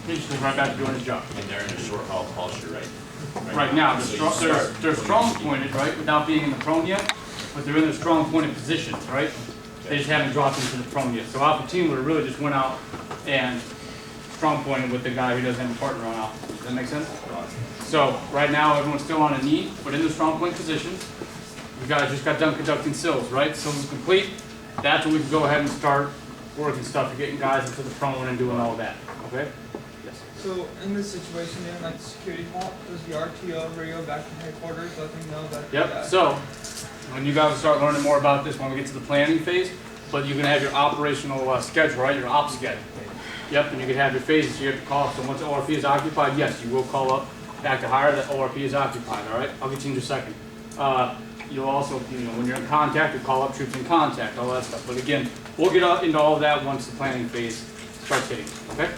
He just goes right back to doing his job. And they're in a short haul posture Right now, they're strong pointed, right, without being in the prone yet, but they're in their strong pointed positions, right? They just haven't dropped into the prone yet. So Alpha Team Leader really just went out and strong pointed with the guy who doesn't have a partner on Alpha. Does that make sense? So right now everyone's still on a knee, but in the strong point positions. You guys just got done conducting sills, right? Sills is complete. That's when we can go ahead and start working stuff and getting guys into the prone and doing all that. Okay? Yes. So in this situation, then, like security halt, does the RTO radio back to headquarters let them know that? Yep. So when you guys will start learning more about this when we get to the planning phase, but you're gonna have your operational schedule, right? Your ops schedule. Yep. And you can have your phases. You have to call. So once the ORP is occupied, yes, you will call up back to hire that ORP is occupied. All right. I'll get to you in just a second. You'll also, when you're in contact, you call up troops in contact, all that stuff. But again, we'll get into all of that once the planning phase starts hitting. Okay?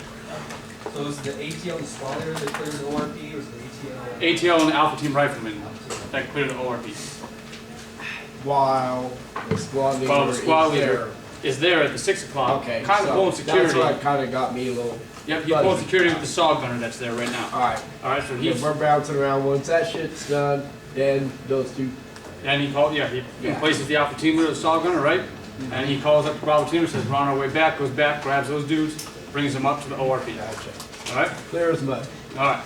So is the ATO and the squad leader that clears the ORP, or is the ATO? ATO and the Alpha Team Rifleman that clear the ORP. While the squad leader, Well, the squad leader is there at the 6 o'clock. Okay, Kind of pulling security. That's what kind of got me a little. Yep, he's pulling security with the saw gunner that's there right now. All right. All right, so Yeah, he's. we're bouncing around. Once that shit's done, then those two. And he called, he replaces the Alpha Team Leader, the saw gunner, right? And he calls up the Bravo Team and says, we're on our way back, goes back, grabs those dudes, brings them up to the ORP. Gotcha. All right? Clear as mud. All right.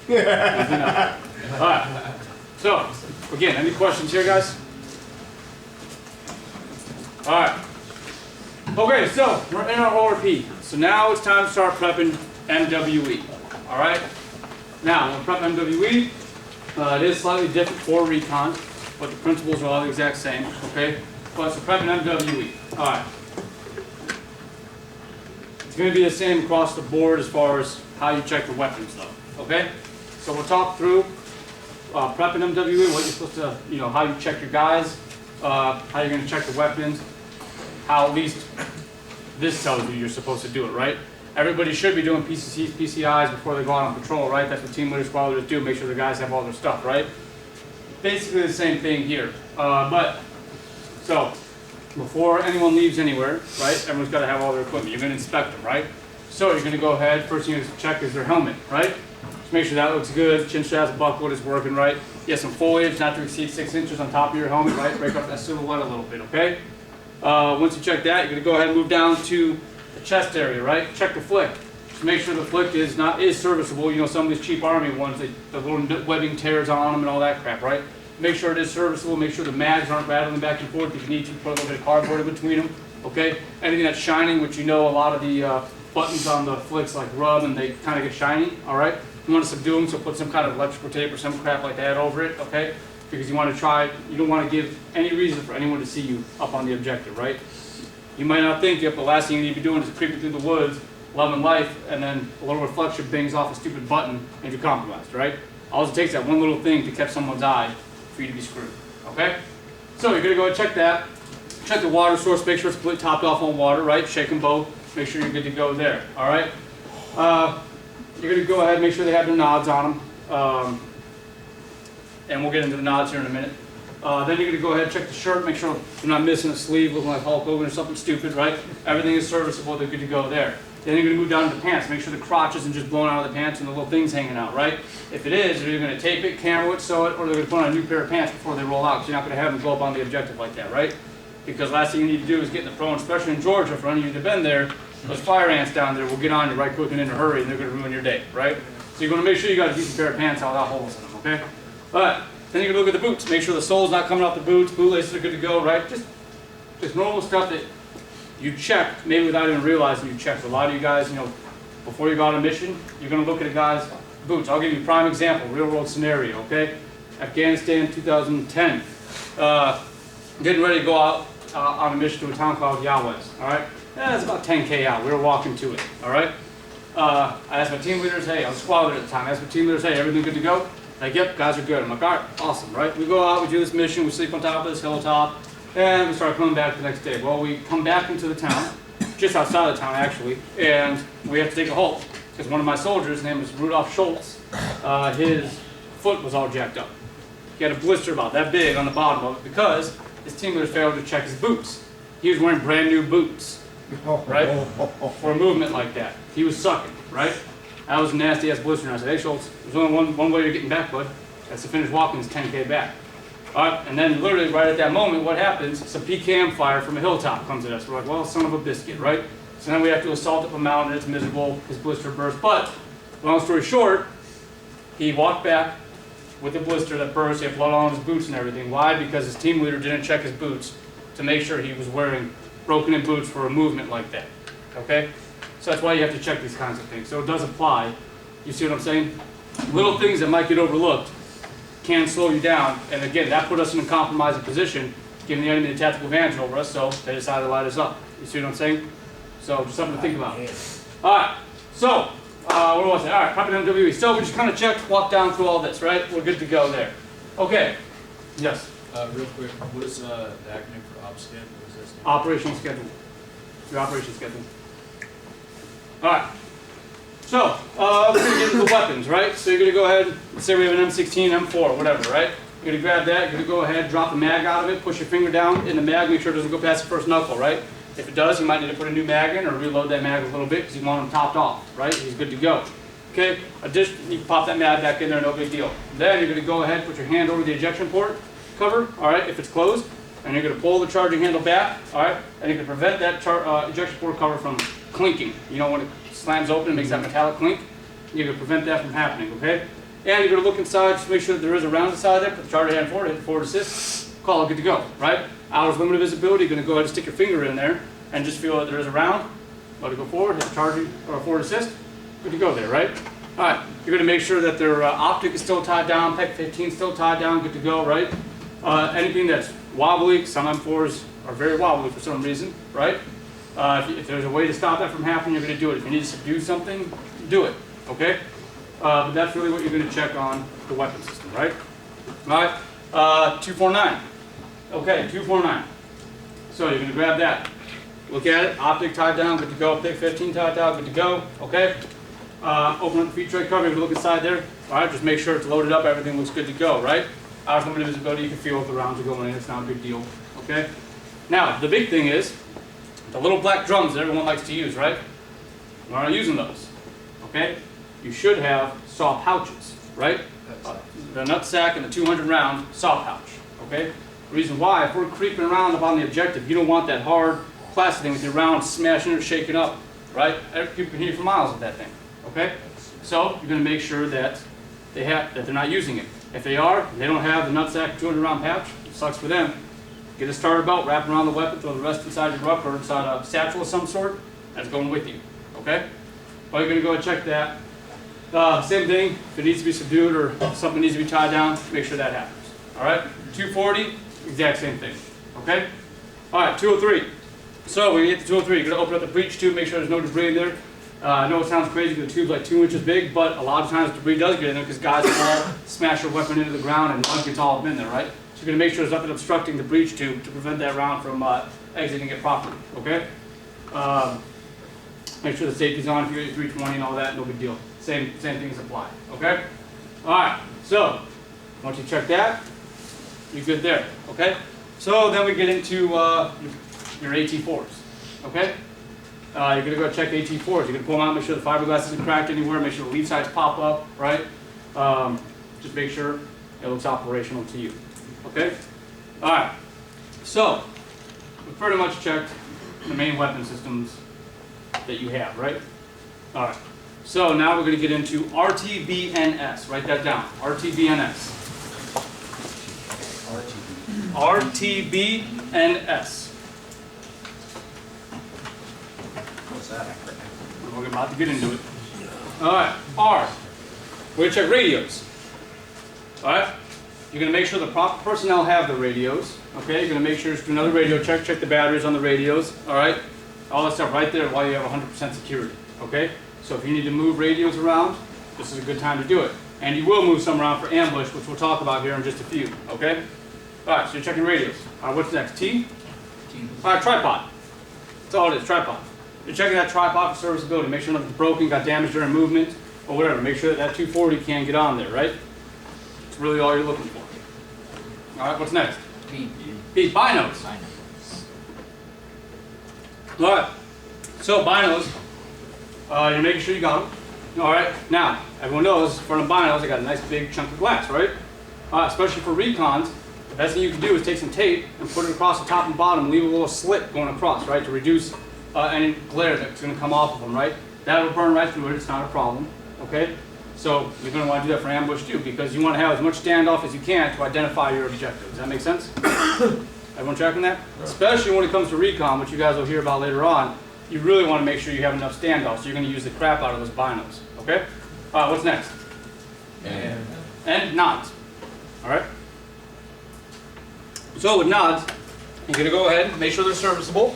Easy enough. All right. So, again, any questions here, guys? All right. Okay, so we're in our ORP. So now it's time to start prepping MWE. All right? Now, when we prep MWE, it is slightly different for recon, but the principles are all the exact same, okay? But so prepping MWE. All right. It's going to be the same across the board as far as how you check the weapons, though, okay? So we'll talk through prepping MWE, what you're supposed to, how you check your guys, how you're going to check the weapons, how at least this tells you you're supposed to do it, right? Everybody should be doing PCCs, PCIs before they go out on patrol, right? That's what team leaders, squad leaders do, make sure the guys have all their stuff, right? Basically the same thing here. So, before anyone leaves anywhere, right, everyone's got to have all their equipment. You're going to inspect them, right? So you're going to go ahead, first thing you check is their helmet, right? Just make sure that looks good, chin straps buckled, is working right. You have some foliage, not to exceed 6 inches on top of your helmet, right? Break up that silhouette a little bit, okay? Once you check that, you're going to go ahead and move down to the chest area, right? Check the flick. Just make sure the flick is serviceable. Some of these cheap Army ones, the little webbing tears on them and all that crap, right? Make sure it is serviceable. Make sure the mags aren't rattling back and forth. If you need to, put a little bit of cardboard in between them, okay? Anything that's shining, which a lot of the buttons on the flicks like rub and they kind of get shiny, all right? You want to subdue them, so put some kind of electrical tape or some crap like that over it, okay? Because you don't want to give any reason for anyone to see you up on the objective, right? You might not think it, but the last thing you need to be doing is creeping through the woods, loving life, and then a little reflection bangs off a stupid button and you're compromised, right? All it takes that one little thing to catch someone's eye for you to be screwed, okay? So you're going to go and check that. Check the water source, make sure it's completely topped off on water, right? Shake them both, make sure you're good to go there, all right? You're going to go ahead and make sure they have their nods on them. And we'll get into the nods here in a minute. Then you're going to go ahead and check the shirt, make sure they're not missing a sleeve, looking like Hulk Hogan or something stupid, right? Everything is serviceable, they're good to go there. Then you're going to move down to the pants, make sure the crotch isn't just blown out of the pants and the little things hanging out, right? If it is, they're either going to tape it, camera it, sew it, or they're going to put on a new pair of pants before they roll out, because you're not going to have them go up on the objective like that, right? Because last thing you need to do is get in the prone, especially in Georgia, for any of you that have been there, those fire ants down there will get on you right quick and in a hurry, and they're going to ruin your day, right? So you're going to make sure you got a decent pair of pants without holes in them, okay? But then you're going to look at the boots. Make sure the sole's not coming off the boots. Boot laces are good to go, right? Just normal stuff that you check, maybe without even realizing you checked. A lot of you guys, before you go on a mission, you're going to look at a guy's boots. I'll give you a prime example, real world scenario, okay? Afghanistan 2010. Getting ready to go out on a mission to a town called Yawez, all right? Yeah, it's about 10K out. We were walking to it, all right? I asked my team leaders, hey, I was squad leader at the time. I asked my team leaders, hey, everything good to go? Like, yep, guys are good. I'm like, all right, awesome, right? We go out, we do this mission, we sleep on top of this hilltop, and we start coming back the next day. Well, we come back into the town, just outside of the town, actually, and we have to take a halt. Because one of my soldiers, his name is Rudolph Schultz, his foot was all jacked up. He had a blister about that big on the bottom of it because his team leader failed to check his boots. He was wearing brand new boots, right? For a movement like that. He was sucking, right? That was a nasty ass blister. And I said, hey Schultz, there's only one way you're getting back, bud. That's to finish walking is 10K back. Alright, and then literally right at that moment, what happens? Some PKM fire from a hilltop comes at us. We're like, well, son of a biscuit, right? So then we have to assault up a mountain, it's miserable, his blister burst. But, long story short, he walked back with a blister that burst, he had blood on his boots and everything. Why? Because his team leader didn't check his boots to make sure he was wearing broken in boots for a movement like that. Okay? So that's why you have to check these kinds of things. So it does apply. You see what I'm saying? Little things that might get overlooked can slow you down. And again, that put us in a compromising position, giving the enemy the tactical advantage over us, so they decided to light us up. You see what I'm saying? So just something to think about. Alright, so, where was I? Alright, prepping MWE. So we just kind of checked, walked down through all this, right? We're good to go there. Okay. Yes? Real quick, what is the acronym for OPSCAN? What does that stand for? Operational schedule. Your operation schedule. Alright. So, we're going to get into the weapons, right? So you're going to go ahead, let's say we have an M16, M4, whatever, right? You're going to grab that, you're going to go ahead, drop the mag out of it, push your finger down in the mag, make sure it doesn't go past the first knuckle, right? If it does, you might need to put a new mag in or reload that mag a little bit because you want him topped off, right? He's good to go. Okay, additionally, you can pop that mag back in there, no big deal. Then you're going to go ahead, put your hand over the ejection port cover, all right, if it's closed, and you're going to pull the charging handle back, all right, and you can prevent that ejection port cover from clinking. You know, when it slams open and makes that metallic clink, you can prevent that from happening, okay? And you're going to look inside, just make sure that there is a round inside there, put the charger hand forward, hit forward assist, call it good to go, right? Hours limited visibility, you're going to go ahead and stick your finger in there and just feel that there is a round, let it go forward, hit charging or forward assist, good to go there, right? All right, you're going to make sure that their optic is still tied down, PEC 15 is still tied down, good to go, right? Anything that's wobbly, some M4s are very wobbly for some reason, right? If there's a way to stop that from happening, you're going to do it. If you need to do something, do it, okay? But that's really what you're going to check on the weapon system, right? All right, 249. Okay, 249. So you're going to grab that. Look at it, optic tied down, good to go. PEC 15 tied down, good to go, okay? Open up the feed tray cover, you're going to look inside there. All right, just make sure it's loaded up, everything looks good to go, right? Hours limited visibility, you can feel if the rounds are going in, it's not a big deal, okay? Now, the big thing is, the little black drums that everyone likes to use, right? We're not using those, okay? You should have saw pouches, right? The nut sack and the 200 round saw pouch, okay? The reason why, if we're creeping around up on the objective, you don't want that hard plastic thing with your round smashing or shaking up, right? People can hear you for miles with that thing, okay? So you're going to make sure that they're not using it. If they are, and they don't have the nut sack 200 round pouch, it sucks for them. Get a starter belt, wrap it around the weapon, throw the rest inside your ruck or inside a satchel of some sort, that's going with you, okay? Well, you're going to go and check that. Same thing, if it needs to be subdued or something needs to be tied down, make sure that happens. All right, 240, exact same thing, okay? All right, 203. So when you get to 203, you're going to open up the breech tube, make sure there's no debris in there. I know it sounds crazy because the tube's like 2 inches big, but a lot of times debris does get in there because guys fall, smash their weapon into the ground, and mud gets all up in there, right? So you're going to make sure there's nothing obstructing the breech tube to prevent that round from exiting it properly, okay? Make sure the safety's on if you get your 320 and all that, no big deal. Same things apply, okay? All right, so once you check that, you're good there, okay? So then we get into your AT4s, okay? You're gonna go check AT4s. You're gonna pull them out, make sure the fiberglass isn't cracked anywhere, make sure the lead sides pop up, right? Just make sure it looks operational to you, okay? All right, so we've pretty much checked the main weapon systems that you have, right? All right, so now we're gonna get into RTBNS. Write that down, RTBNS. RTBNS. What's that? We're about to get into it. All right, R. We're gonna check radios. All right, you're gonna make sure the proper personnel have the radios. Okay, you're gonna make sure to do another radio check. Check the batteries on the radios. All right, all that stuff right there while you have 100% security. Okay, so if you need to move radios around, this is a good time to do it. And you will move some around for ambush, which we'll talk about here in just a few. Okay. All right, so you're checking radios. All right, what's next? T. All right, tripod. That's all it is. Tripod. You're checking that tripod for serviceability. Make sure nothing's broken, got damage during movement, or whatever. Make sure that 240 can get on there, right? That's really all you're looking for. All right, what's next? B. Binos. All right. So binos, you're making sure you got them. All right, now, everyone knows for the binos, they got a nice big chunk of glass, right? Especially for recons, the best thing you can do is take some tape and put it across the top and bottom, leave a little slit going across, right, to reduce any glare that's going to come off of them, right? That will burn right through it, it's not a problem, okay? So you're going to want to do that for ambush too, because you want to have as much standoff as you can to identify your objective. Does that make sense? Everyone tracking that? Especially when it comes to recon, which you guys will hear about later on, you really want to make sure you have enough standoff, so you're going to use the crap out of those binos, okay? What's next? And nods, all right? So with nods, you're going to go ahead and make sure they're serviceable,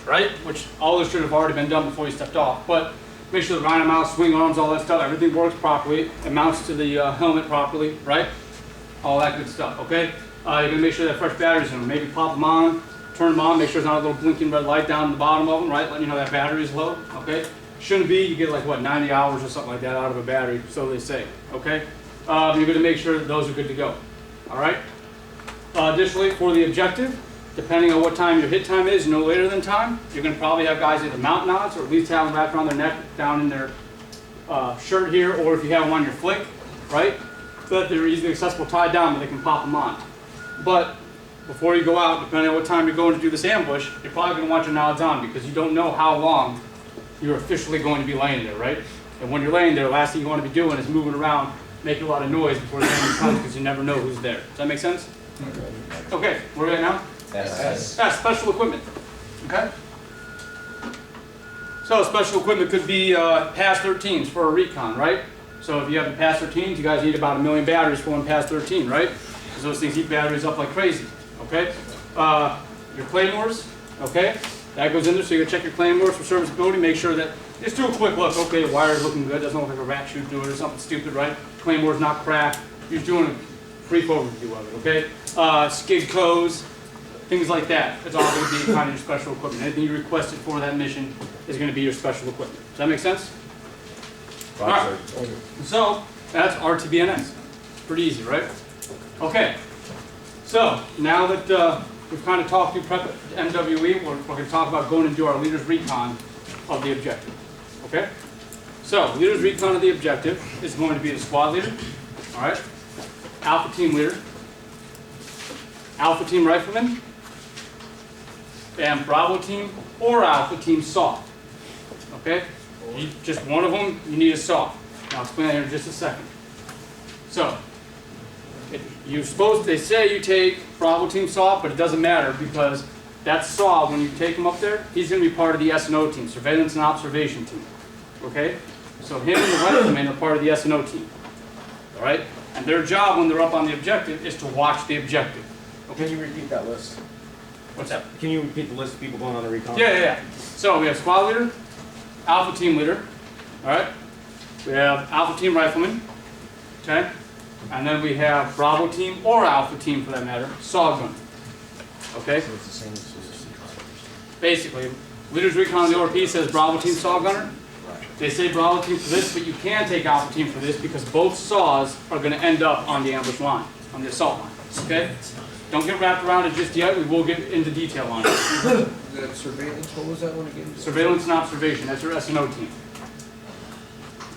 right? Which all this should have already been done before you stepped off, but make sure the rhino mounts, swing arms, all that stuff, everything works properly. It mounts to the helmet properly, right? All that good stuff, okay? You're going to make sure that fresh batteries in them. Maybe pop them on, turn them on, make sure there's not a little blinking red light down the bottom of them, right? Letting you know that battery is low, okay? Shouldn't be. You get like, what, 90 hours or something like that out of a battery, so they say, okay? You're going to make sure that those are good to go, all right? Additionally, for the objective, depending on what time your hit time is, no later than time, you're going to probably have guys either mount nods or at least have them wrapped around their neck, down in their shirt here, or if you have them on your flick, right? So that they're easily accessible tied down, but they can pop them on. But before you go out, depending on what time you're going to do this ambush, you're probably going to want your nods on because you don't know how long you're officially going to be laying there, right? And when you're laying there, the last thing you want to be doing is moving around, making a lot of noise before the enemy comes because you never know who's there. Does that make sense? Okay, where are we at now? Yes. Yeah, special equipment. Okay? So special equipment could be PAS 13s for a recon, right? So if you have the PAS 13s, you guys need about 1 million batteries for one PAS 13, right? Because those things eat batteries up like crazy, okay? Your claymores, okay? That goes in there, so you gotta check your claymores for serviceability, make sure that, just do a quick look, okay, the wire's looking good, doesn't look like a rat chewed through it or something stupid, right? Claymore's not cracked, you're doing a brief overview of it, okay? Skid codes, things like that. It's all going to be kind of your special equipment. Anything you requested for that mission is going to be your special equipment. Does that make sense? All right. So that's RTBNS. Pretty easy, right? Okay. So now that we've kind of talked through prep MWE, we're going to talk about going and do our leader's recon of the objective. Okay? So leader's recon of the objective is going to be the squad leader. All right? Alpha team leader. Alpha team rifleman. And Bravo team or Alpha team SAW. Okay? Just one of them, you need a SAW. I'll explain that here in just a second. So, they say you take Bravo team SAW, but it doesn't matter because that SAW, when you take him up there, he's going to be part of the S&O team, surveillance and observation team. Okay? So him and the rifleman are part of the S&O team. All right? And their job when they're up on the objective is to watch the objective. Can you repeat that list? What's that? Can you repeat the list of people going on the recon? Yeah. So we have squad leader, Alpha team leader, all right? We have Alpha team rifleman, okay? And then we have Bravo team or Alpha team for that matter, SAW gunner, okay? So it's the same as Basically, leader's recon of the ORP says Bravo team SAW gunner. They say Bravo team for this, but you can take Alpha team for this because both SAWs are going to end up on the ambush line, on the assault line, okay? Don't get wrapped around it just yet. We will get into detail on it. That surveillance, what was that one again? Surveillance and observation, that's your S&O team.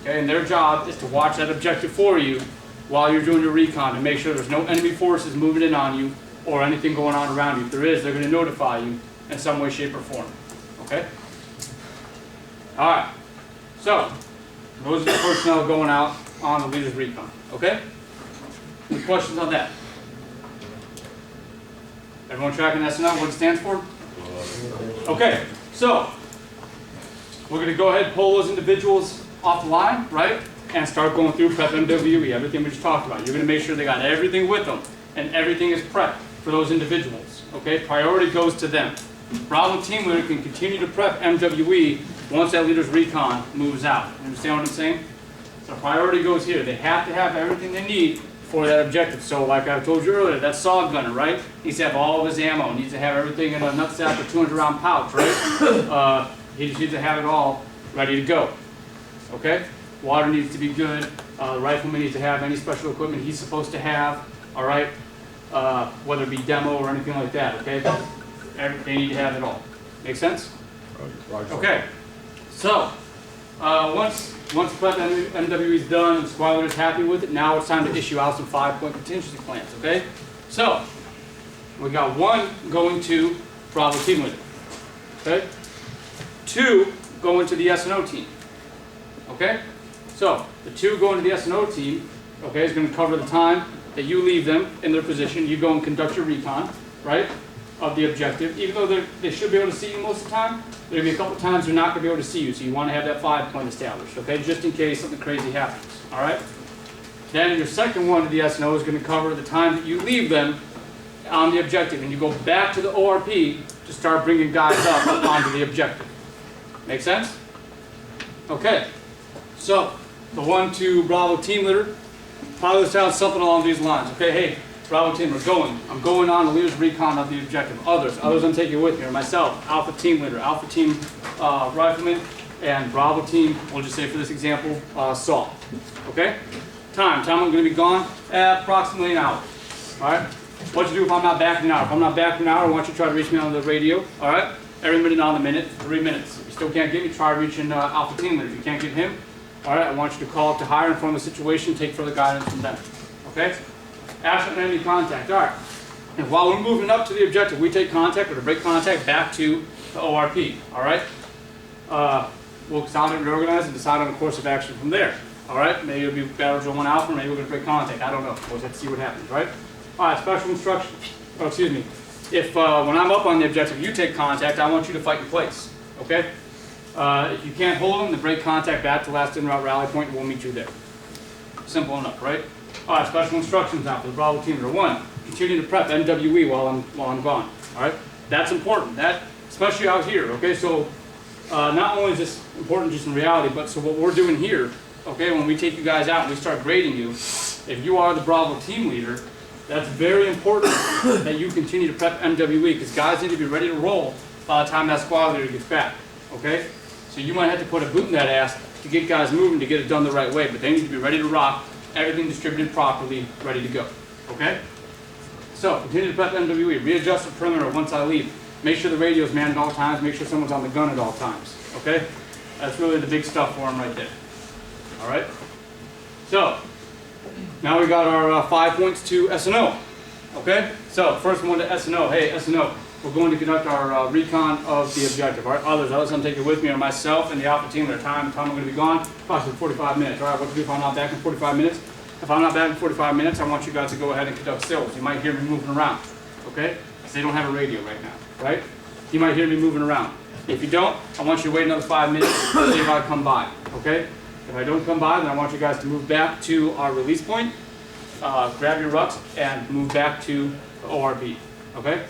Okay, and their job is to watch that objective for you while you're doing your recon and make sure there's no enemy forces moving in on you or anything going on around you. If there is, they're going to notify you in some way, shape, or form. Okay? All right. So, those are the personnel going out on the leader's recon. Okay? Any questions on that? Everyone tracking S&O, what it stands for? Okay, so we're going to go ahead and pull those individuals off the line, right? And start going through prep MWE, everything we just talked about. You're going to make sure they got everything with them and everything is prepped for those individuals. Okay, priority goes to them. Bravo team leader can continue to prep MWE once that leader's recon moves out. You understand what I'm saying? So priority goes here. They have to have everything they need for that objective. So like I told you earlier, that SAW gunner, right? Needs to have all of his ammo. Needs to have everything in a nutsack or 200-round pouch, right? He just needs to have it all ready to go. Okay? Water needs to be good. The rifleman needs to have any special equipment he's supposed to have. All right? Whether it be demo or anything like that. Okay? They need to have it all. Make sense? Roger. Okay. So Once prep MWE is done and the squad leader is happy with it, now it's time to issue out some 5-point contingency plans, okay? So, we got 1 going to Bravo team leader, okay? 2 going to the S&O team, okay? So, the 2 going to the S&O team, okay, is going to cover the time that you leave them in their position. You go and conduct your recon, right, of the objective. Even though they should be able to see you most of the time, there'll be a couple times they're not going to be able to see you, so you want to have that 5-point established, okay, just in case something crazy happens, all right? Then your second one to the S&O is going to cover the time that you leave them on the objective, and you go back to the ORP to start bringing guys up onto the objective. Make sense? Okay, so the 1 to Bravo team leader probably sounds something along these lines. Okay, hey, Bravo team, I'm going on the leader's recon of the objective. Others I'm taking with me, or myself, Alpha team leader, Alpha team rifleman, and Bravo team, we'll just say for this example, Saul. Okay? Time I'm going to be gone at approximately an hour. All right? What you do if I'm not back in an hour? If I'm not back in an hour, I want you to try to reach me on the radio. All right? Every minute on the minute, 3 minutes. If you still can't get me, try reaching Alpha team leader. If you can't get him, all right, I want you to call up to higher, inform the situation, take further guidance from them. Okay? Action and enemy contact. All right. And while we're moving up to the objective, we take contact or to break contact back to the ORP. All right? We'll consolidate, reorganize, and decide on a course of action from there. All right? Maybe it'll be battle drill 1 alpha, or maybe we're going to break contact. I don't know. We'll have to see what happens. Right? All right. Special instructions. Oh, excuse me. If when I'm up on the objective, you take contact, I want you to fight in place. Okay? If you can't hold them, then break contact back to last in route rally point, and we'll meet you there. Simple enough, right? All right, special instructions now for the Bravo team leader. 1, continue to prep MWE while I'm gone. All right, that's important. That, especially out here. Okay, so not only is this important just in reality, but so what we're doing here. Okay, when we take you guys out and we start grading you, if you are the Bravo team leader, that's very important that you continue to prep MWE because guys need to be ready to roll by the time that squad leader gets back. Okay. So you might have to put a boot in that ass to get guys moving to get it done the right way, but they need to be ready to rock, everything distributed properly, ready to go. Okay? So continue to prep MWE, readjust the perimeter once I leave. Make sure the radio is manned at all times, make sure someone's on the gun at all times. Okay? That's really the big stuff for them right there. Alright? So, now we got our 5 points to S&O. Okay? So, first one to S&O. Hey, S&O. We're going to conduct our recon of the objective. All right, others I'm taking with me are myself and the Alpha team. Their time we're going to be gone, approximately 45 minutes. All right, what to do if I'm not back in 45 minutes? If I'm not back in 45 minutes, I want you guys to go ahead and conduct stills. You might hear me moving around, okay? Because they don't have a radio right now, right? You might hear me moving around. If you don't, I want you to wait another 5 minutes to see if I come by, okay? If I don't come by, then I want you guys to move back to our release point, grab your rucks, and move back to the ORB, okay?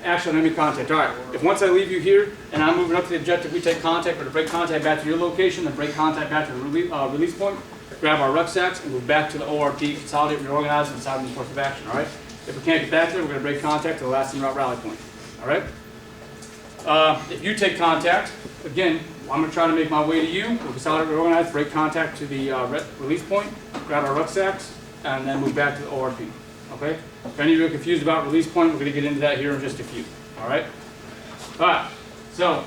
Action on enemy contact. All right, if once I leave you here and I'm moving up to the objective, we take contact or to break contact back to your location, then break contact back to the release point, grab our rucksacks and move back to the ORP, consolidate, reorganize, and decide on the course of action. All right, if we can't get back there, we're going to break contact to the last in route rally point. All right, if you take contact, again, I'm going to try to make my way to you. We'll consolidate, reorganize, break contact to the release point, grab our rucksacks, and then move back to the ORP. Okay? If any of you are confused about release point, we're going to get into that here in just a few. Alright? Alright, so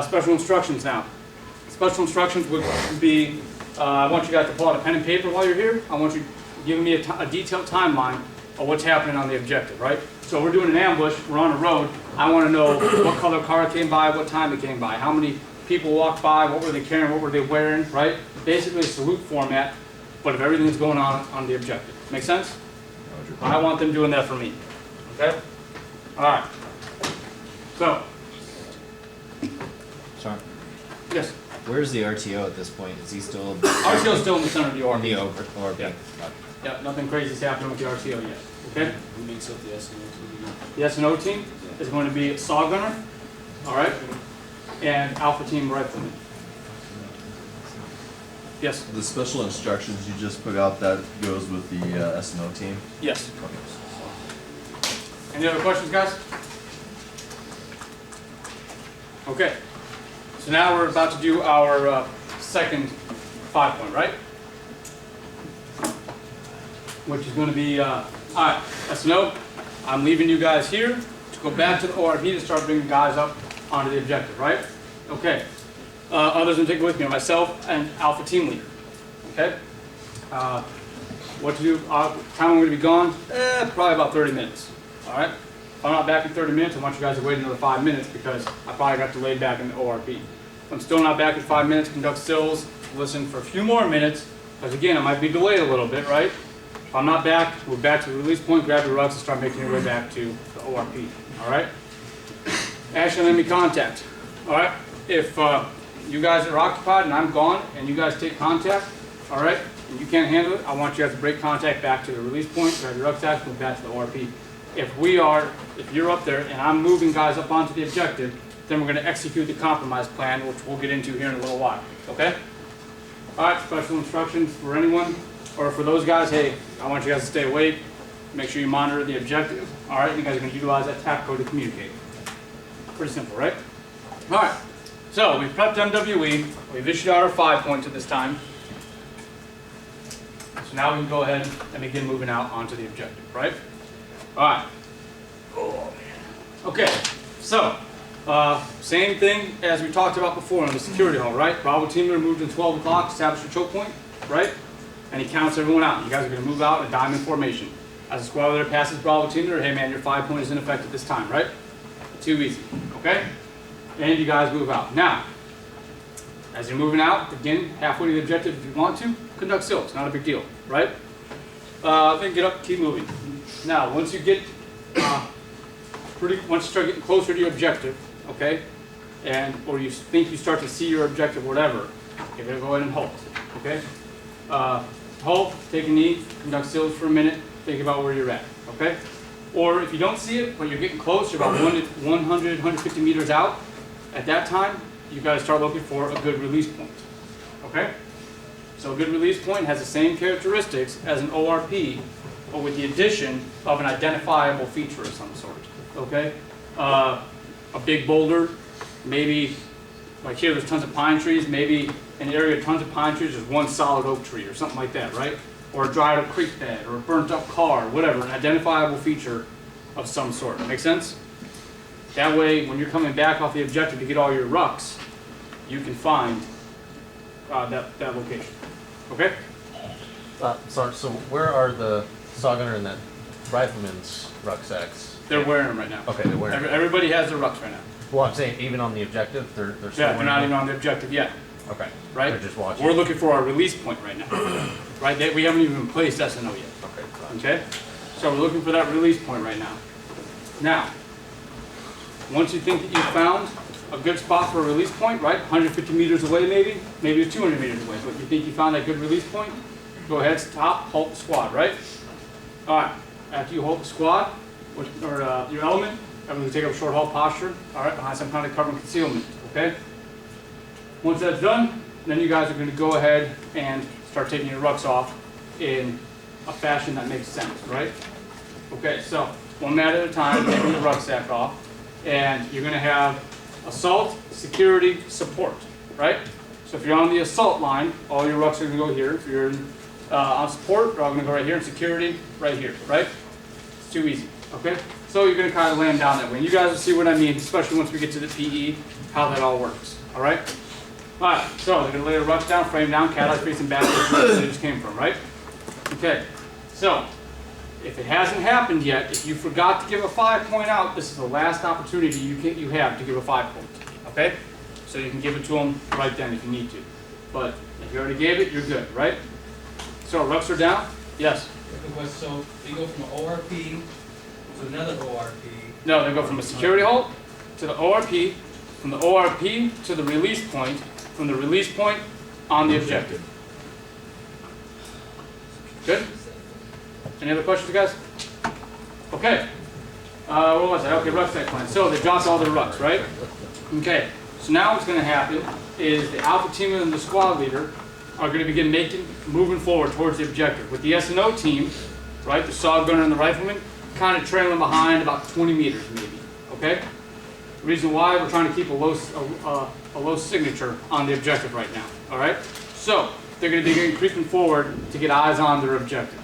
special instructions now. Special instructions would be, I want you guys to pull out a pen and paper while you're here. I want you giving me a detailed timeline of what's happening on the objective, right? So we're doing an ambush, we're on a road. I want to know what color car came by, what time it came by, how many people walked by, what were they carrying, what were they wearing, right? Basically a salute format, but of everything that's going on the objective. Make sense? I want them doing that for me. Okay? Alright. So. Sean, Yes. where's the RTO at this point? Is he still RTO's still in the center of the in orb. the ORP? Yeah. Yeah, nothing crazy is happening with the RTO yet. Okay? Who makes up the S&O team? The S&O team is going to be Saw Gunner, alright, and Alpha Team Rifleman. Yes? The special instructions you just put out, that goes with the S&O team? Yes. Any other questions, guys? Okay. So now we're about to do our second 5 point, right? Which is going to be, alright, S&O, I'm leaving you guys here to go back to the ORP to start bringing guys up onto the objective, right? Okay. Others will take it with me are myself and Alpha Team Leader. Okay? What to do? Time I'm going to be gone? Probably about 30 minutes. All right? If I'm not back in 30 minutes, I want you guys to wait another 5 minutes because I probably got delayed back in the ORP. If I'm still not back in 5 minutes, conduct stills, listen for a few more minutes, because again, I might be delayed a little bit, right? If I'm not back, move back to the release point, grab your rucks, and start making your way back to the ORP. All right? Action enemy contact. All right? If you guys are occupied and I'm gone, and you guys take contact, all right, and you can't handle it, I want you guys to break contact back to the release point, grab your rucksack, move back to the ORP. If you're up there and I'm moving guys up onto the objective, then we're going to execute the compromise plan, which we'll get into here in a little while. Okay? All right, special instructions for anyone, or for those guys, hey, I want you guys to stay awake, make sure you monitor the objective. All right, you guys are going to utilize that tap code to communicate. Pretty simple, right? All right, so we've prepped MWE, we've issued out our 5 points at this time. So now we can go ahead and begin moving out onto the objective, right? All right. Okay, so same thing as we talked about before in the security hall, right? Bravo team leader moved in 12 o'clock, established a choke point, right? And he counts everyone out. You guys are going to move out in a diamond formation. As a squad leader passes Bravo team leader, hey man, your 5 point is in effect at this time, right? Too easy, okay? And you guys move out. Now, as you're moving out, again, halfway to the objective if you want to, conduct stills, not a big deal, right? Then get up, keep moving. Now, once you get once you start getting closer to your objective, okay, or you think you start to see your objective, whatever, you're going to go ahead and halt, okay? Halt, take a knee, conduct stills for a minute, think about where you're at, okay? Or if you don't see it, but you're getting close, you're about 100, 150 meters out, at that time, you got to start looking for a good release point, okay? So a good release point has the same characteristics as an ORP, but with the addition of an identifiable feature of some sort, okay? A big boulder, maybe, like here there's tons of pine trees, maybe an area of tons of pine trees, there's one solid oak tree or something like that, right? Or a dried up creek bed, or a burnt up car, whatever, an identifiable feature of some sort. Make sense? That way, when you're coming back off the objective to get all your rucks, you can find that location. Okay? Sorry, so where are the saw gunner and that rifleman's rucksacks? They're wearing them right now. Okay, they're wearing them. Everybody has their rucks right now. Well, I'm saying even on the objective, they're still Yeah, they're wearing not them? even on the objective yet, Okay. right? They're just watching. We're looking for our release point right now. Right? We haven't even placed SNO yet. Okay, gotcha. Okay? So we're looking for that release point right now. Now, once you think that you've found a good spot for a release point, right? 150 meters away maybe 200 meters away, but you think you found that good release point, go ahead, stop, halt the squad, right? All right, after you halt the squad, or your element, everyone's take up a short halt posture, all right, behind some kind of cover and concealment, okay? Once that's done, then you guys are going to go ahead and start taking your rucks off in a fashion that makes sense, right? Okay, so one mat at a time, taking the rucksack off, and you're going to have assault, security, support, right? So if you're on the assault line, all your rucks are going to go here. If you're on support, they're all going to go right here, and security, right here, right? It's too easy, okay? So you're going to kind of land down that way. And you guys will see what I mean, especially once we get to the PE, how that all works, all right? All right, so they're going to lay the rucks down, frame down, cat eye facing back where they just came from, right? Okay, so if it hasn't happened yet, if you forgot to give a 5 point out, this is the last opportunity you have to give a 5 point, okay? So you can give it to them right then if you need to. But if you already gave it, you're good, right? So rucks are down? Yes? So they go from an ORP to another ORP. No, they go from a security halt to the ORP, from the ORP to the release point, from the release point on the objective. Good? Any other questions, guys? Okay. What was that? Okay, rucksack plan. So they dropped all their rucks, right? Okay. So now what's going to happen is the alpha team and the squad leader are going to begin moving forward towards the objective. With the SNO team, right, the saw gunner and the rifleman, kind of trailing behind about 20 meters maybe. Okay? The reason why, we're trying to keep a low signature on the objective right now. All right? So they're going to begin creeping forward to get eyes on their objective.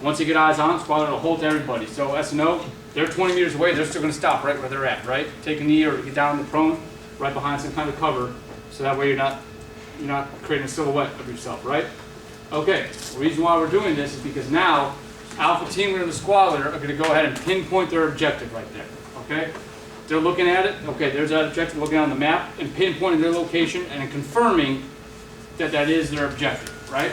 Once you get eyes on, squad leader will hold everybody. So SNO, they're 20 meters away, they're still going to stop right where they're at, right? Take a knee or get down in the prone, right behind some kind of cover, So that way you're not creating a silhouette of yourself, right? Okay, the reason why we're doing this is because now Alpha Team Leader and the Squad Leader are going to go ahead and pinpoint their objective right there, okay? They're looking at it, okay, there's that objective, looking on the map and pinpointing their location and confirming that that is their objective, right?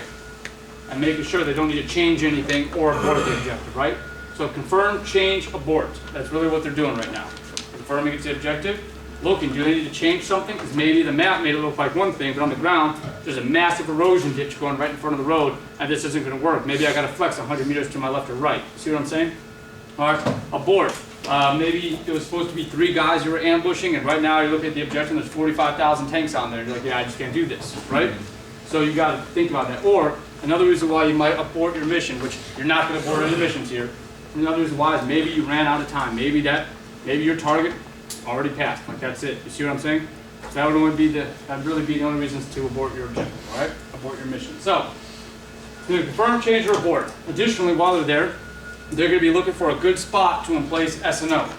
And making sure they don't need to change anything or abort the objective, right? So confirm, change, abort. That's really what they're doing right now. Confirming it's the objective. Looking, do they need to change something? Because maybe the map made it look like one thing, but on the ground, there's a massive erosion ditch going right in front of the road, and this isn't going to work. Maybe I got to flex 100 meters to my left or right. See what I'm saying? All right, abort. Maybe it was supposed to be 3 guys you were ambushing, and right now you look at the objective, there's 45,000 tanks on there. You're like, yeah, I just can't do this, right? So you got to think about that. Or another reason why you might abort your mission, which you're not going to abort any missions here. Another reason why is maybe you ran out of time. Maybe your target already passed. Like that's it. You see what I'm saying? So that would really be the only reasons to abort your objective. All right, abort your mission. So confirm, change, or abort. Additionally, while they're there, they're going to be looking for a good spot to emplace S&O.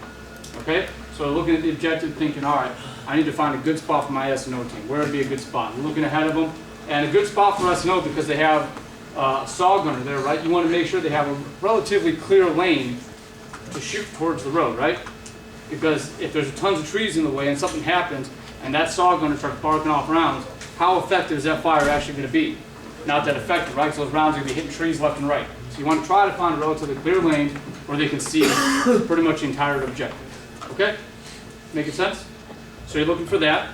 Okay, so they're looking at the objective, thinking, all right, I need to find a good spot for my S&O team. Where would be a good spot? We're looking ahead of them, and a good spot for S&O because they have a saw gunner there, right? You want to make sure they have a relatively clear lane to shoot towards the road, right? Because if there's tons of trees in the way and something happens and that saw gunner starts barking off rounds, how effective is that fire actually going to be? Not that effective, right? So those rounds are going to be hitting trees left and right. So you want to try to find a relatively clear lane where they can see pretty much the entire objective. Okay? Making sense? So you're looking for that.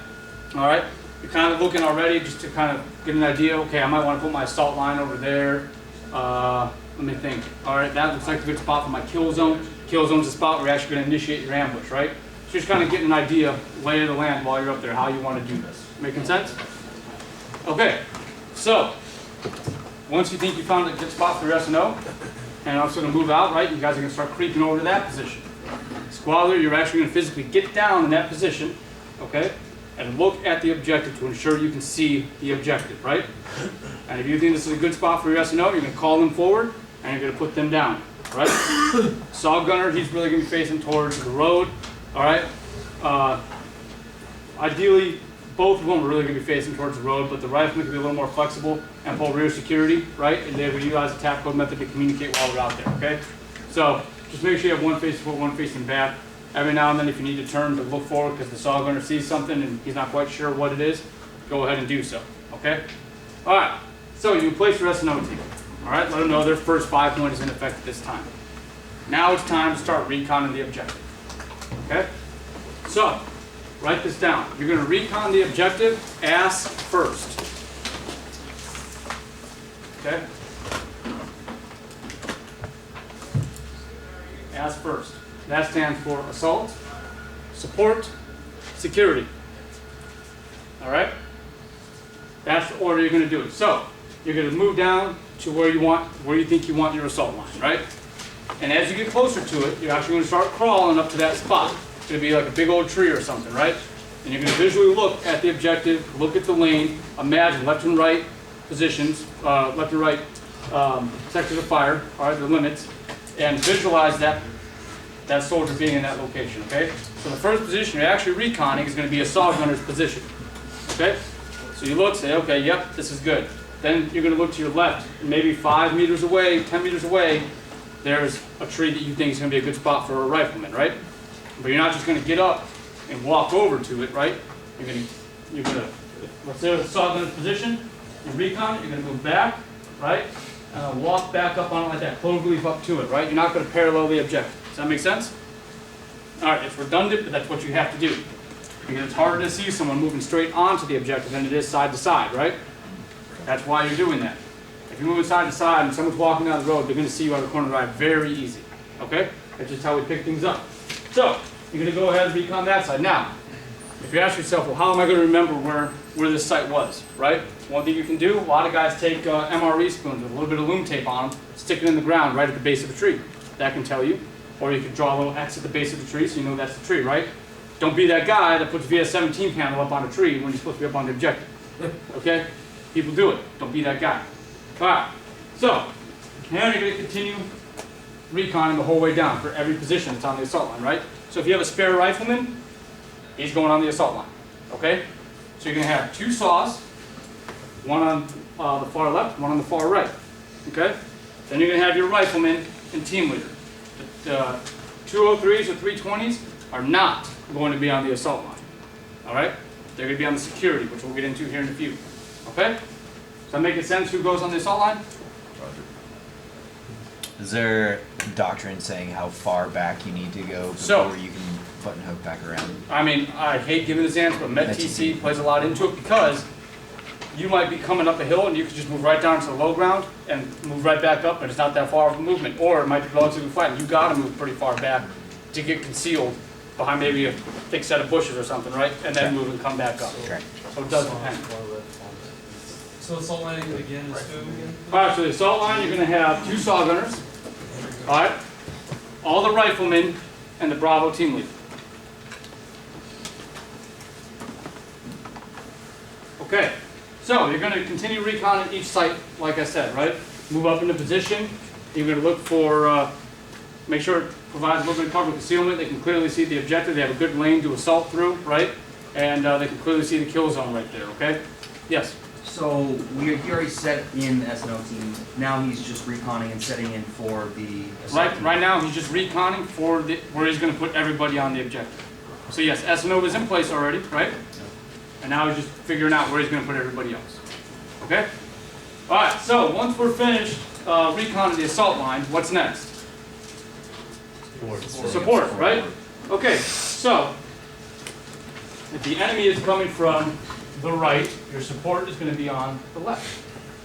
All right? You're kind of looking already just to kind of get an idea. Okay, I might want to put my assault line over there. Let me think. All right, that looks like a good spot for my kill zone. Kill zone's the spot where you're actually going to initiate your ambush, right? So you're just kind of getting an idea, lay of the land while you're up there, how you want to do this. Making sense? Okay, so once you think you found a good spot for your S&O, and I'm also going to move out, right? You guys are going to start creeping over to that position. Squad Leader, you're actually going to physically get down in that position, okay? And look at the objective to ensure you can see the objective, right? And if you think this is a good spot for your S&O, you're going to call them forward, and you're going to put them down. Right? Saw gunner, he's really going to be facing towards the road. All right. Ideally, both of them are really going to be facing towards the road, but the rifleman can be a little more flexible and pull rear security, right? And they would utilize a tap code method to communicate while we're out there. Okay. So just make sure you have one facing forward, one facing back. Every now and then, if you need to turn to look forward because the saw gunner sees something and he's not quite sure what it is, go ahead and do so. Okay. All right. So you place your S&O team. All right, let them know their first 5 point is in effect at this time. Now it's time to start reconning the objective. Okay? So, write this down. You're going to recon the objective, ask first. Okay? Ask first. That stands for assault, support, security. All right? That's the order you're going to do it. So, you're going to move down to where you think you want your assault line, right? And as you get closer to it, you're actually going to start crawling up to that spot. It's going to be like a big old tree or something, right? And you're going to visually look at the objective, look at the lane, imagine left and right positions, left and right sectors of fire, all right, the limits, and visualize that soldier being in that location, okay? So the first position you're actually reconning is going to be a saw gunner's position, okay? So you look, say, okay, yep, this is good. Then you're going to look to your left, and maybe 5 meters away, 10 meters away, there's a tree that you think is going to be a good spot for a rifleman, right? But you're not just going to get up and walk over to it, right? You're going to let's say the saw gunner's position, you recon it, you're going to move back, right? And walk back up on it like that, cloverleaf up to it, right? You're not going to parallel the objective. Does that make sense? All right, it's redundant, but that's what you have to do. Because it's harder to see someone moving straight onto the objective than it is side to side, right? That's why you're doing that. If you're moving side to side and someone's walking down the road, they're going to see you out of the corner of the eye very easy. Okay? That's just how we pick things up. So, you're going to go ahead and recon that side. Now, if you ask yourself, well, how am I going to remember where this site was, right? One thing you can do, a lot of guys take MRE spoons with a little bit of loom tape on them, stick it in the ground right at the base of a tree. That can tell you. Or you can draw a little X at the base of the tree so you know that's the tree, right? Don't be that guy that puts VS-17 panel up on a tree when you're supposed to be up on the objective. Okay? People do it. Don't be that guy. All right. So, now you're going to continue reconning the whole way down for every position that's on the assault line, right? So if you have a spare rifleman, he's going on the assault line. Okay? So So you're gonna have two saws, one on the far left, one on the far right, okay? Then you're gonna have your rifleman and team leader. The 203s or 320s are not going to be on the assault line, all right? They're gonna be on the security, which we'll get into here in a few, okay? Does that make sense who goes on the assault line? Is there doctrine saying how far back you need to go before So- you can button hook back around? I mean, I hate giving this answer, but MET-TC plays a lot into it because you might be coming up a hill and you could just move right down to the low ground and move right back up, and it's not that far of a movement. Or it might be relatively flat and you gotta move pretty far back to get concealed behind maybe a thick set of bushes or something, right? And then move and come back up. Okay. So it does depend. So assault line again is who again? Alright, so the assault line, you're gonna have two saw gunners, alright? All the riflemen and the Bravo team leader. Okay, so you're gonna continue reconning each site, like I said, right? Move up into position, you're gonna look for, make sure it provides a little bit of cover concealment, they can clearly see the objective, they have a good lane to assault through, right? And they can clearly see the kill zone right there, okay? Yes? So he already set in the SNO team. Now he's just reconning and setting in for the assault team. Right now, he's just reconning for where he's gonna put everybody on the objective. So yes, SNO was in place already, right? And now he's just figuring out where he's gonna put everybody else. Okay? Alright, so once we're finished reconning the assault line, what's next? Support, right? Okay, so if the enemy is coming from the right, your support is going to be on the left.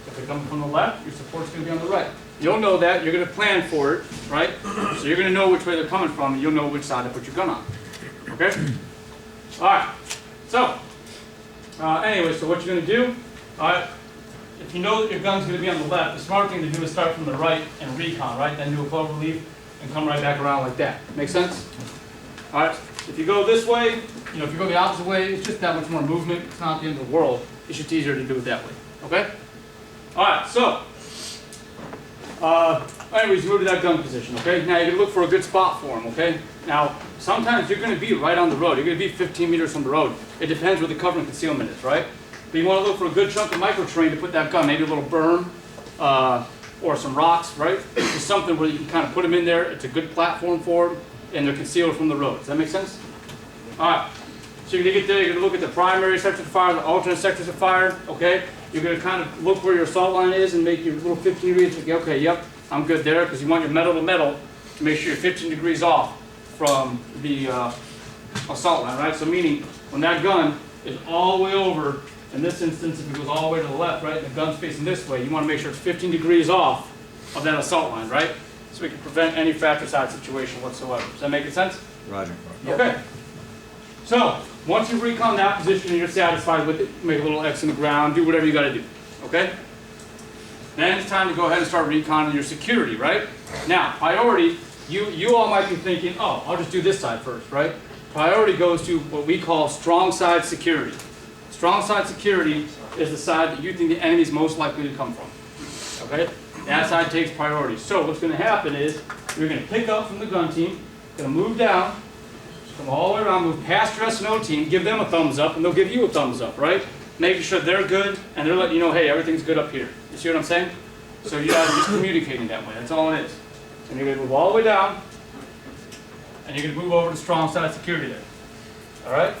If they're coming from the left, your support's going to be on the right. You'll know that, you're going to plan for it, right? So you're going to know which way they're coming from, and you'll know which side to put your gun on. Okay? Alright, so, anyway, so what you're going to do, alright, if you know that your gun's going to be on the left, the smart thing to do is start from the right and recon, right? Then do a clover leaf and come right back around like that. Make sense? Alright, if you go this way, you know, if you go the opposite way, it's just that much more movement. It's not the end of the world. It's just easier to do it that way. Okay? Alright, so, anyways, you move to that gun position, okay? Now you're going to look for a good spot for them, okay? Now, sometimes you're going to be right on the road. You're going to be 15 meters from the road. It depends where the cover and concealment is, right? But you want to look for a good chunk of micro-terrain to put that gun, maybe a little berm, or some rocks, right? Just something where you can kind of put them in there. It's a good platform for them, and they're concealed from the road. Does that make sense? Alright, so you're going to get there, you're going to look at the primary sectors of fire, the alternate sectors of fire, okay? You're going to kind of look where your assault line is and make your little 15 degrees, okay, yep, I'm good there, because you want your metal to metal to make sure you're 15 degrees off from the assault line, right? So meaning, when that gun is all the way over, in this instance, if it goes all the way to the left, right, and the gun's facing this way, you want to make sure it's 15 degrees off of that assault line, right? So we can prevent any fratricide situation whatsoever. Does that make sense? Roger. Okay. So, once you recon that position and you're satisfied with it, make a little X in the ground, do whatever you got to do. Okay? Then it's time to go ahead and start reconning your security, right? Now, priority, you all might be thinking, oh, I'll just do this side first, right? Priority goes to what we call strong side security. Strong side security is the side that you think the enemy is most likely to come from. Okay? That side takes priority. So what's going to happen is you're going to pick up from the gun team, going to move down, come all the way around, move past your SNO team, give them a thumbs up, and they'll give you a thumbs up, right? Making sure they're good, and they're letting you know, hey, everything's good up here. You see what I'm saying? So you guys are just communicating that way. That's all it is. And you're going to move all the way down, and you're going to move over to strong side security there. All right?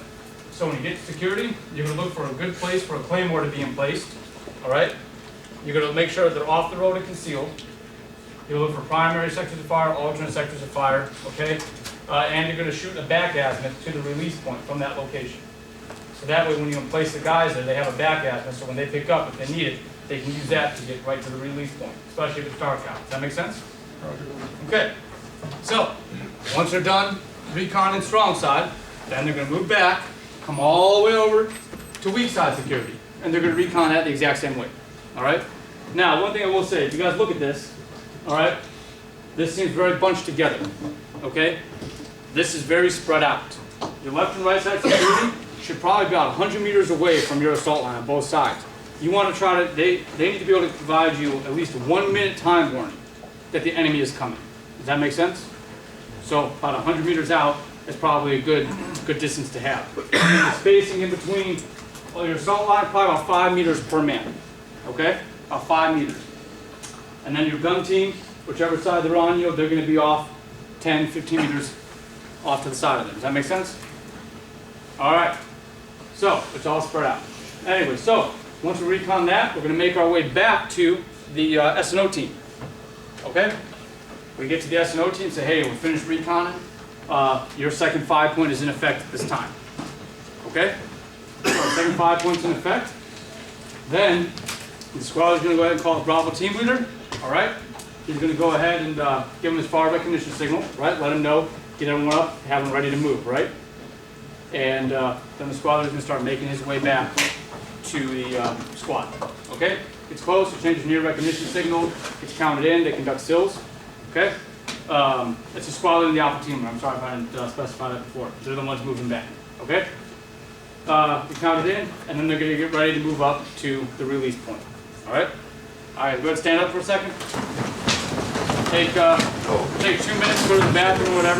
So when you get to security, you're going to look for a good place for a claymore to be in place. All right? You're going to make sure they're off the road and concealed. You're going to look for primary sectors of fire, alternate sectors of fire, okay? And you're going to shoot a back azimuth to the release point from that location. So that way when you place the guys there, they have a back azimuth, so when they pick up, if they need it, they can use that to get right to the release point, especially if it's dark out. Does that make sense? Okay. So, once they're done reconning strong side, then they're going to move back, come all the way over to weak side security, and they're going to recon that the exact same way. All right? Now, one thing I will say, if you guys look at this, all right, this seems very bunched together, okay? This is very spread out. Your left and right side security should probably be about 100 meters away from your assault line on both sides. You want to try to, they need to be able to provide you at least a 1 minute time warning that the enemy is coming. Does that make sense? So about 100 meters out is probably a good distance to have. The spacing in between Well, your assault line probably about 5 meters per man. Okay? About 5 meters. And then your gun team, whichever side they're on, they're going to be off 10, 15 meters off to the side of them. Does that make sense? All right. So it's all spread out. Anyway, so once we recon that, we're going to make our way back to the S&O team. Okay? We get to the S&O team and say, hey, we're finished reconning. Your second 5-point is in effect at this time. Okay? So our second 5-point's in effect. Then the squad is going to go ahead and call the Bravo team leader. All right? He's going to go ahead and give him his fire recognition signal. Right? Let him know. Get everyone up. Have them ready to move. Right? And then the squad is going to start making his way back to the squad. Okay? Gets close. It changes near recognition signal. Gets counted in. They conduct SILs. Okay? It's a squad and the Alpha team. I'm sorry if I didn't specify that before. They're the ones moving back. Okay? We count it in, and then they're going to get ready to move up to the release point. All right? All right, go ahead and stand up for a second. Take 2 minutes, go to the bathroom or whatever.